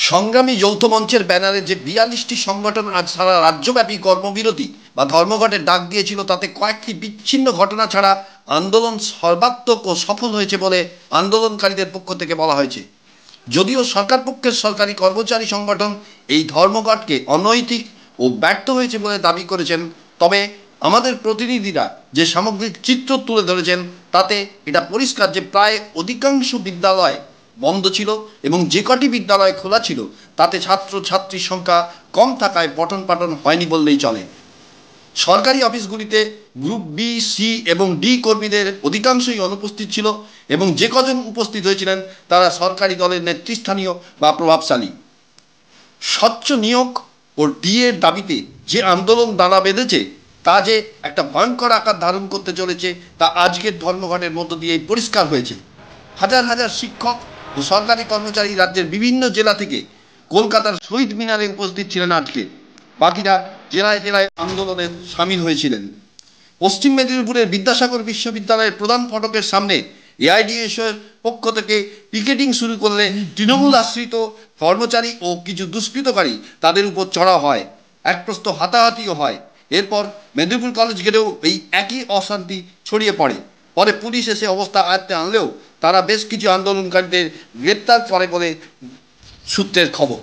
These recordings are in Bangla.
সংগ্রামী যৌথ মঞ্চের ব্যানারে যে ৪২টি সংগঠন আজ সারা রাজ্যব্যাপী কর্মবিরতি বা ধর্মঘটের ডাক দিয়েছিল, তাতে কয়েকটি বিচ্ছিন্ন ঘটনা ছাড়া আন্দোলন সর্বাত্মক ও সফল হয়েছে বলে আন্দোলনকারীদের পক্ষ থেকে বলা হয়েছে। যদিও সরকার পক্ষের সরকারি কর্মচারী সংগঠন এই ধর্মঘটকে অনৈতিক ও ব্যর্থ হয়েছে বলে দাবি করেছেন, তবে আমাদের প্রতিনিধিরা যে সামগ্রিক চিত্র তুলে ধরেছেন তাতে এটা পরিষ্কার যে প্রায় অধিকাংশ বিদ্যালয় বন্ধ ছিল এবং যে কটি বিদ্যালয় খোলা ছিল তাতে ছাত্রছাত্রীর সংখ্যা কম থাকায় পঠন পাঠন হয়নি বললেই চলে। সরকারি অফিসগুলিতে গ্রুপ বি, সি এবং ডি কর্মীদের অধিকাংশই অনুপস্থিত ছিল এবং যে কজন উপস্থিত হয়েছিলেন তারা সরকারি দলের নেতৃস্থানীয় বা প্রভাবশালী। স্বচ্ছ নিয়োগ ও ডিএর দাবিতে যে আন্দোলন দানা বেঁধেছে তা যে একটা ভয়ঙ্কর আকার ধারণ করতে চলেছে তা আজকের ধর্মঘটের মধ্য দিয়েই পরিষ্কার হয়েছে। হাজার হাজার শিক্ষক ও সরকারি কর্মচারী রাজ্যের বিভিন্ন জেলা থেকে কলকাতার শহীদ মিনারে উপস্থিত ছিলেন আজকে। বাকিরা জেলায় জেলায় আন্দোলনে সামিল হয়েছিলেন। পশ্চিম মেদিনীপুরের বিদ্যাসাগর বিশ্ববিদ্যালয়ের প্রধান ফটকের সামনে এআইডিএসের পক্ষ থেকে পিকেটিং শুরু করলে তৃণমূল আশ্রিত কর্মচারী ও কিছু দুষ্কৃতকারী তাদের উপর চড়াও হয়, এক প্রস্থ হাতাহাতিও হয়। এরপর মেদিনীপুর কলেজ গেটেও এই একই অশান্তি ছড়িয়ে পড়ে। পরে পুলিশ এসে অবস্থা আয়ত্তে আনলেও তারা বেশ কিছু আন্দোলনকারীদের গ্রেপ্তার করে বলে সূত্রের খবর।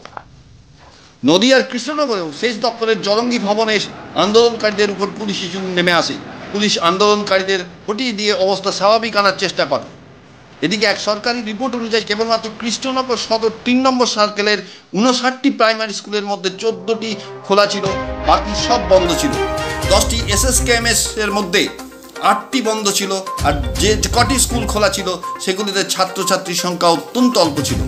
নদিয়ার কৃষ্ণনগরেও শেষ দপ্তরের জলঙ্গি ভবনে আন্দোলনকারীদের উপর পুলিশ নেমে আসে। পুলিশ আন্দোলনকারীদের হটিয়ে দিয়ে অবস্থা স্বাভাবিক আনার চেষ্টা করে। এদিকে এক সরকারি রিপোর্ট অনুযায়ী কেবলমাত্র কৃষ্ণনগর সদর ৩ নম্বর সার্কেলের ৫৯টি প্রাইমারি স্কুলের মধ্যে ১৪টি খোলা ছিল, বাকি সব বন্ধ ছিল। 10টি এসএসকেএমএস এর মধ্যে 8টি বন্ধ ছিল, আর যে কটি স্কুল খোলা ছিল সেগুলিতে ছাত্রছাত্রীর সংখ্যা অত্যন্ত অল্প ছিল।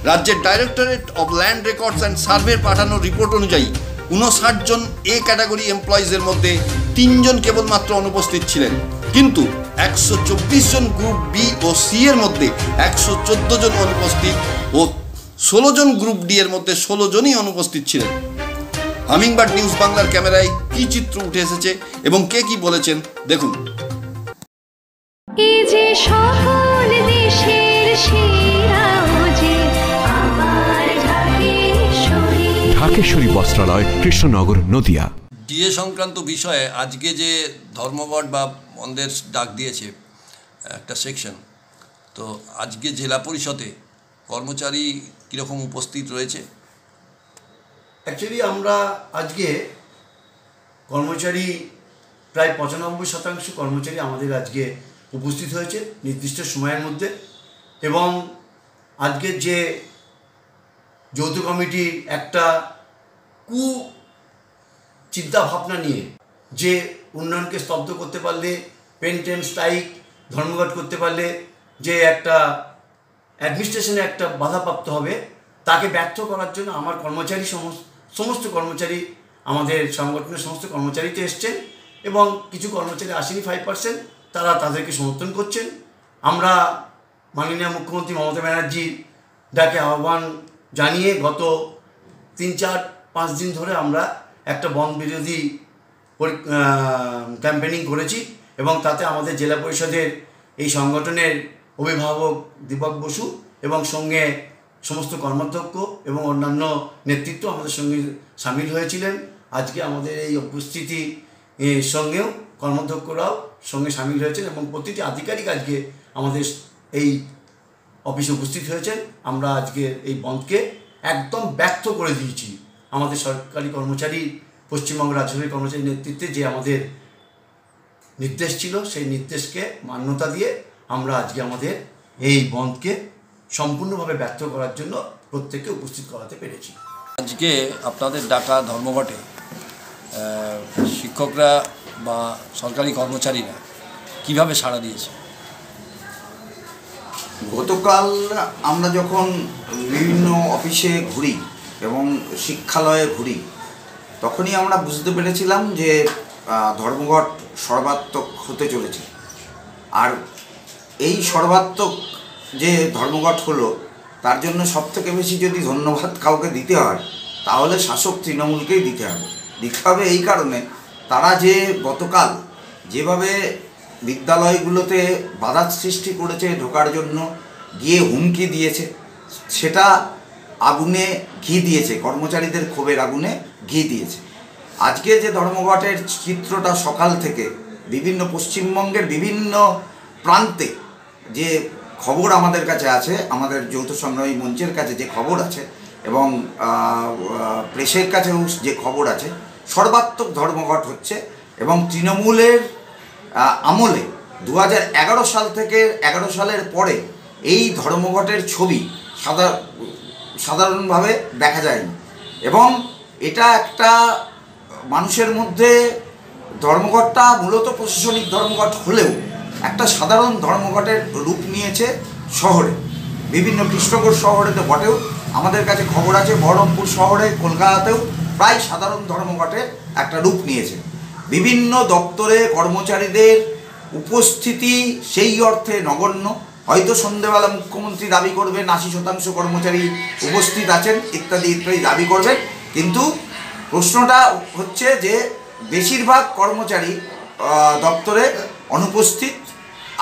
রাজ্যের directorate of land records and সার্ভের পাঠানো রিপোর্ট অনুযায়ী 59 জন এ ক্যাটাগরি এমপ্লয়িজের মধ্যে 3 জন কেবলমাত্র অনুপস্থিত ছিলেন, কিন্তু 124 জন গ্রুপ বি ও সি এর মধ্যে 114 জন অনুপস্থিত ও 16 জন গ্রুপ ডি এর মধ্যে 16 জনই অনুপস্থিত ছিলেন। হামিংবার্ড নিউজ বাংলার ক্যামেরায় কি চিত্র উঠে এসেছে এবং কে কি বলেছেন দেখুন। ঢাকেশ্বরী বস্ত্রালয়, কৃষ্ণনগর, নদিয়া। ডিএ সংক্রান্ত বিষয়ে আজকে যে ধর্মঘট বা বন্ধের ডাক দিয়েছে একটা সেকশন, তো আজকে জেলা পরিষদে কর্মচারী কীরকম উপস্থিত রয়েছে? অ্যাকচুয়ালি আমরা আজকে কর্মচারী প্রায় 95% কর্মচারী আমাদের আজকে উপস্থিত হয়েছে নির্দিষ্ট সময়ের মধ্যে, এবং আজকের যে যৌথ কমিটির একটা চিন্তাভাবনা নিয়ে যে উন্নয়নকে স্তব্ধ করতে পারলে, পেন স্ট্রাইক, ধর্মঘট করতে পারলে যে একটা অ্যাডমিনিস্ট্রেশনে একটা বাধাপ্রাপ্ত হবে, তাকে ব্যর্থ করার জন্য আমার কর্মচারী সমস্ত কর্মচারী, আমাদের সংগঠনের সমস্ত কর্মচারীতে এসছেন এবং কিছু কর্মচারী আসেনি 5%, তারা তাদেরকে সমর্থন করছেন। আমরা মাননীয় মুখ্যমন্ত্রী মমতা ব্যানার্জির ডাকে আহ্বান জানিয়ে গত 3-4-5 দিন ধরে আমরা একটা বন বিরোধী ক্যাম্পেনিং করেছি এবং তাতে আমাদের জেলা পরিষদের এই সংগঠনের অভিভাবক দীপক বসু এবং সঙ্গে সমস্ত কর্মাধ্যক্ষ এবং অন্যান্য নেতৃত্ব আমাদের সঙ্গে সামিল হয়েছিলেন। আজকে আমাদের এই উপস্থিতি সঙ্গেও কর্মাধ্যক্ষরাও সঙ্গে সামিল হয়েছেন এবং প্রতিটি আধিকারিক আজকে আমাদের এই অফিসে উপস্থিত হয়েছেন। আমরা আজকে এই বন্ধকে একদম ব্যর্থ করে দিয়েছি। আমাদের সরকারি কর্মচারী, পশ্চিমবঙ্গ রাজ্য সরকারি কর্মচারী নেতৃত্বে যে আমাদের নির্দেশ ছিল, সেই নির্দেশকে মান্যতা দিয়ে আমরা আজকে আমাদের এই বন্ধকে সম্পূর্ণভাবে ব্যর্থ করার জন্য প্রত্যেককে উপস্থিত করাতে পেরেছি। আজকে আপনাদের ডাকা ধর্মঘটে শিক্ষকরা বা সরকারি কর্মচারীরা কিভাবে সাড়া দিয়েছে? গতকাল আমরা যখন বিভিন্ন অফিসে ঘুরি এবং শিক্ষালয়ে ঘুরি, তখনই আমরা বুঝতে পেরেছিলাম যে ধর্মঘট সর্বাত্মক হতে চলেছে। আর এই সর্বাত্মক যে ধর্মঘট হলো, তার জন্য সবথেকে বেশি যদি ধন্যবাদ কাউকে দিতে হয় তাহলে শাসক তৃণমূলকেই দিতে হবে। এই কারণে তারা যে গতকাল যেভাবে বিদ্যালয়গুলোতে বাধা সৃষ্টি করেছে ঢোকার জন্য, গিয়ে হুমকি দিয়েছে, সেটা আগুনে ঘি দিয়েছে, কর্মচারীদের ক্ষোভের আগুনে ঘি দিয়েছে। আজকে যে ধর্মঘটের চিত্রটা সকাল থেকে বিভিন্ন পশ্চিমবঙ্গের বিভিন্ন প্রান্তে যে খবর আমাদের কাছে আছে, আমাদের যৌথ সংগ্রামী মঞ্চের কাছে যে খবর আছে এবং প্রেসের কাছেও যে খবর আছে, সর্বাত্মক ধর্মঘট হচ্ছে। এবং তৃণমূলের আমলে 2011 সাল থেকে 11 সালের পরে এই ধর্মঘটের ছবি সাধারণভাবে দেখা যায়নি। এবং এটা একটা মানুষের মধ্যে, ধর্মঘটটা মূলত প্রশাসনিক ধর্মঘট হলেও একটা সাধারণ ধর্মঘটের রূপ নিয়েছে শহরে, বিভিন্ন কৃষ্ণগড় শহরেতে বটেও আমাদের কাছে খবর আছে, বহরমপুর শহরে, কলকাতাতেও প্রায় সাধারণ ধর্মঘটের একটা রূপ নিয়েছে। বিভিন্ন দপ্তরে কর্মচারীদের উপস্থিতি সেই অর্থে নগণ্য। হয়তো সন্ধ্যেবেলা মুখ্যমন্ত্রী দাবি করবেন 80% কর্মচারী উপস্থিত আছেন ইত্যাদি ইত্যাদি দাবি করবেন, কিন্তু প্রশ্নটা হচ্ছে যে বেশিরভাগ কর্মচারী দপ্তরে অনুপস্থিত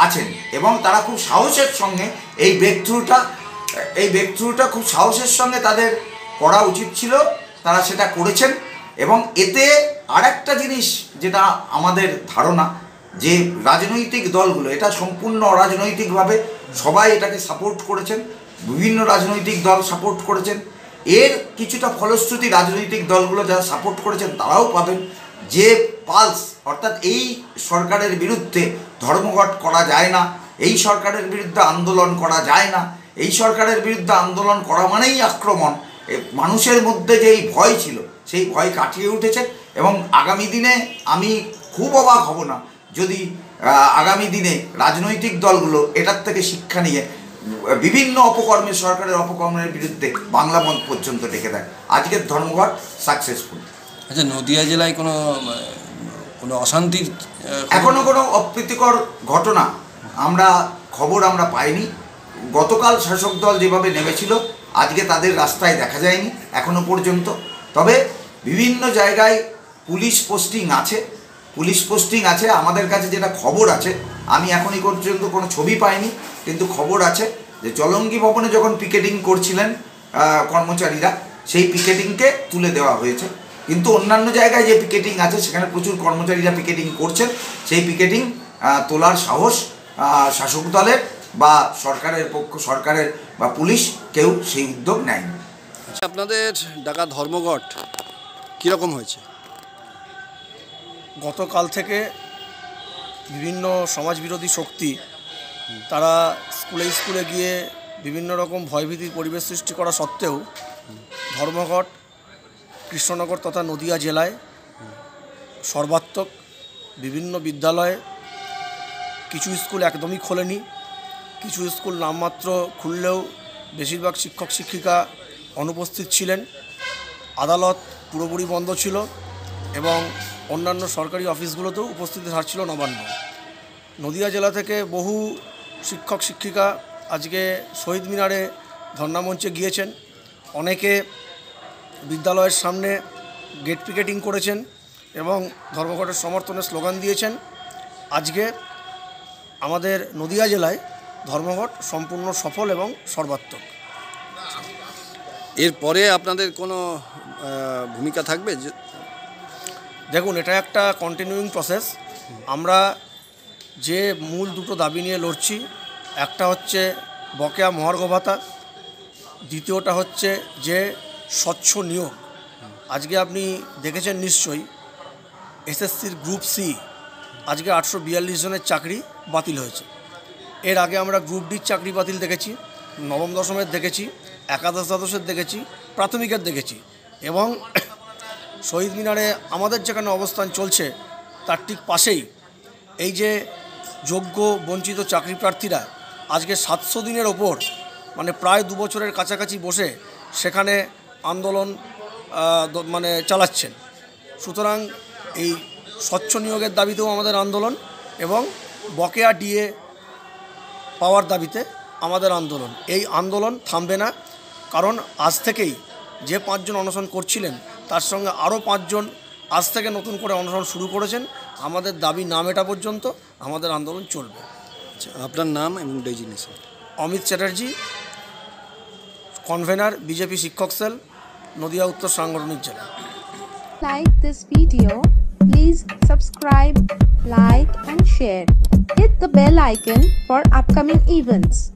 আছেন এবং তারা খুব সাহসের সঙ্গে এই ব্রেকথ্রুটা খুব সাহসের সঙ্গে তাদের করা উচিত ছিল, তারা সেটা করেছেন। এবং এতে আরেকটা জিনিস যেটা আমাদের ধারণা, যে রাজনৈতিক দলগুলো এটা সম্পূর্ণ অরাজনৈতিকভাবে সবাই এটাকে সাপোর্ট করেছেন, বিভিন্ন রাজনৈতিক দল সাপোর্ট করেছেন। এর কিছুটা ফলশ্রুতি রাজনৈতিক দলগুলো যারা সাপোর্ট করেছেন তারাও পাবেন, যে পালস, অর্থাৎ এই সরকারের বিরুদ্ধে ধর্মঘট করা যায় না, এই সরকারের বিরুদ্ধে আন্দোলন করা যায় না, এই সরকারের বিরুদ্ধে আন্দোলন করা মানেই আক্রমণ। মানুষের মধ্যে যে এই ভয় ছিল সেই ভয় কাটিয়ে উঠেছে। এবং আগামী দিনে আমি খুব অবাক হব না যদি আগামী দিনে রাজনৈতিক দলগুলো এটার থেকে শিক্ষা নিয়ে বিভিন্ন অপকর্মের, সরকারের অপকর্মের বিরুদ্ধে বাংলা বন্ধ পর্যন্ত ডেকে দেয়। আজকের ধর্মঘট সাকসেসফুল। আচ্ছা, নদিয়া জেলায় কোনো অশান্তির এখনো কোনো অপ্রীতিকর ঘটনা খবর আমরা পাইনি। গতকাল শাসক দল যেভাবে নেমেছিল আজকে তাদের রাস্তায় দেখা যায়নি এখনো পর্যন্ত। তবে বিভিন্ন জায়গায় পুলিশ পোস্টিং আছে। আমাদের কাছে যেটা খবর আছে, আমি এখনই পর্যন্ত কোনো ছবি পাইনি, কিন্তু খবর আছে যে জলঙ্গি ভবনে যখন পিকেটিং করছিলেন কর্মচারীরা, সেই পিকেটিংকে তুলে দেওয়া হয়েছে। কিন্তু অন্যান্য জায়গায় যে পিকেটিং আছে সেখানে প্রচুর কর্মচারীরা পিকেটিং করছেন, সেই পিকেটিং তোলার সাহস শাসক দলের বা সরকারের বা পুলিশ কেউ সেই উদ্যোগ নেয়নি। আপনাদের ডাকা ধর্মঘট কীরকম হয়েছে? গতকাল থেকে বিভিন্ন সমাজবিরোধী শক্তি তারা স্কুলে গিয়ে বিভিন্ন রকম ভয়ভীতির পরিবেশ সৃষ্টি করা সত্ত্বেও ধর্মঘট কৃষ্ণনগর তথা নদিয়া জেলায় সর্বাত্মক। বিভিন্ন বিদ্যালয়ে কিছু স্কুল একদমই খোলেনি, কিছু স্কুল নামমাত্র খুললেও বেশিরভাগ শিক্ষক শিক্ষিকা অনুপস্থিত ছিলেন। আদালত পুরোপুরি বন্ধ ছিল এবং অন্যান্য সরকারি অফিসগুলোতেও উপস্থিতির হার ছিল নবান্ন। নদিয়া জেলা থেকে বহু শিক্ষক শিক্ষিকা আজকে শহীদ মিনারে ধর্নামঞ্চে গিয়েছেন, অনেকে বিদ্যালয়ের সামনে গেট পিকেটিং করেছেন এবং ধর্মঘটের সমর্থনে স্লোগান দিয়েছেন। আজকে আমাদের নদিয়া জেলায় ধর্মঘট সম্পূর্ণ সফল এবং সর্বাত্মক। এরপরে আপনাদের কোনো ভূমিকা থাকবে? দেখুন, এটা একটা কন্টিনিউইং প্রসেস। আমরা যে মূল দুটো দাবি নিয়ে লড়ছি, একটা হচ্ছে বকেয়া মহার্ঘ ভাতা, দ্বিতীয়টা হচ্ছে যে স্বচ্ছ নিয়োগ। আজকে আপনি দেখেছেন নিশ্চয়ই এসএসসির গ্রুপ সি আজকে 842 জনের চাকরি বাতিল হয়েছে। এর আগে আমরা গ্রুপ ডির চাকরি বাতিল দেখেছি, নবম দশমের দেখেছি, একাদশ দ্বাদশের দেখেছি, প্রাথমিকের দেখেছি। এবং শহীদ মিনারে আমাদের যেখানে অবস্থান চলছে তার ঠিক পাশেই এই যে যোগ্য বঞ্চিত চাকরি প্রার্থীরা আজকে 700 দিনের ওপর, মানে প্রায় 2 বছরের কাছাকাছি বসে সেখানে আন্দোলন চালাচ্ছেন। সুতরাং এই স্বচ্ছ নিয়োগের দাবিতেও আমাদের আন্দোলন এবং বকেয়া ডিএ পাওয়ার দাবিতে আমাদের আন্দোলন। এই আন্দোলন থামবে না, কারণ আজ থেকেই যে 5 জন অনশন করছিলেন তার সঙ্গে আরও 5 জন আজ থেকে নতুন করে অনশন শুরু করেছেন। আমাদের দাবি না মেটা পর্যন্ত আমাদের আন্দোলন চলবে। আচ্ছা, আপনার নাম এবং designation? Amit Chatterjee, convener BJP শিক্ষক সেল, নদিয়া উত্তর সাংগঠনিক জেলা। Like this video, please subscribe, like and share. Hit the bell icon for upcoming events.